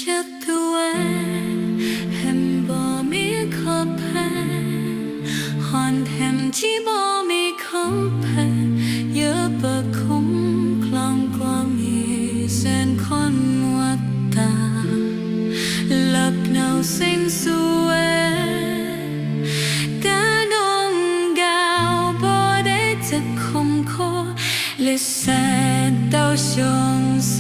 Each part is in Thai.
จ็บตัวแฮมบ่มีขอบแพ้หอนแฮมที่บ่มีเขาแพ้เยอะเปิดคุ้มคลองกว่ามีแสนคนวัดตาหลับเนาสิ้นสุเวกาดงกาวบ่ได้จะคมโคและแสนเต้าชงแส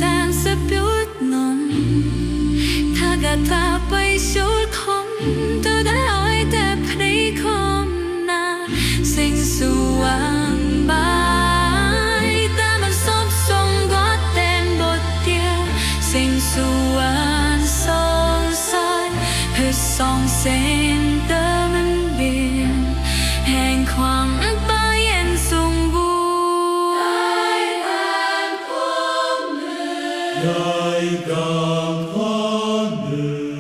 但是不能，他个他被羞空，都在爱的陪空那心สุวรรณบายแต่มันซบทรงก็เต็มบทเดียวสิ่งสุวรรณสงสัยเพื่อส่องเส้นเดิมมันเบียนแห่งความบายันสมบูรณ์ได้ดังคนหนึ่ง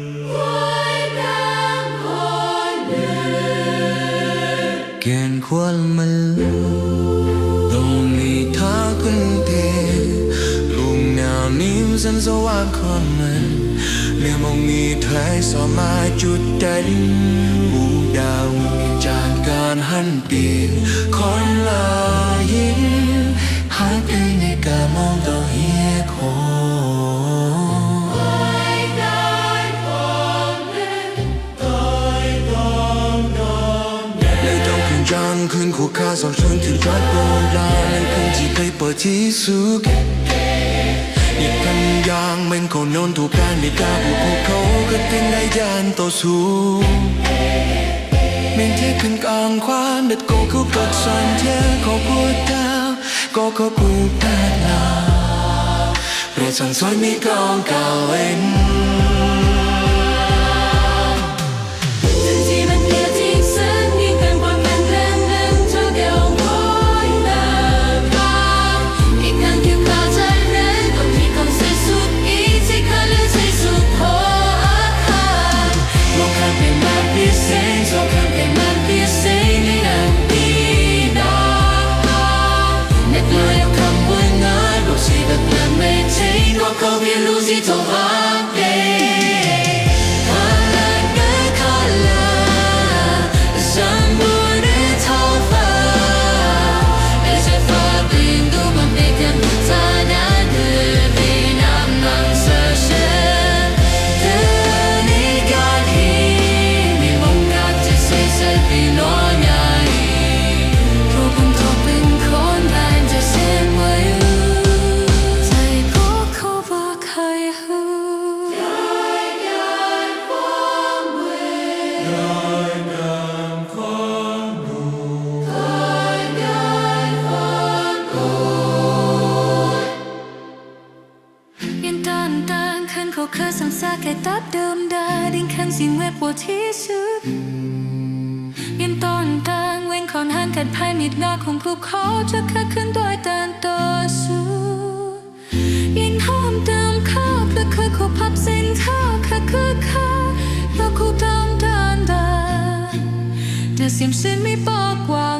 แกนควรมันต้องมีท่าคุณเทลุงแนวนิ่มสันสว่างคนมันเมื่อมองมีไทยสอมาจุดใดบูดาวจากการหันเปลี่ยนคนลายิ้มหายไปในการมองต่อเฮียคอจังคืนคู่ค่าสองชนที่รักโบราณนั้นคืนที่เคยเปิดที่สุดอีกคำยังเป็นคนโน้นถูกการในกาบุกเขาก็เป็นได้ยันต่อสู้เมนที่ขึ้นกลางความเด็ดโกคู่กดสันเทียขอพูดดาวก็ขอพูดได้ลาเปรียบสังสวยมีกองเก่าเองเขาเคยสังสารแค่ตับเดิมดาดิ้งขันสิ่งเวทปวดที่สุดยันต้นทางเว้นคอนหันกัดภายมิดหน้าของภูเขาจะขัดขึ้นโดยตานต่อสู้ยินหอมเติมข้าวและเคยขบพับเส้นเท้าขัดคือข้าแล้วคู่ตามดานดาแต่เสียมสิ้นไม่บอกวาง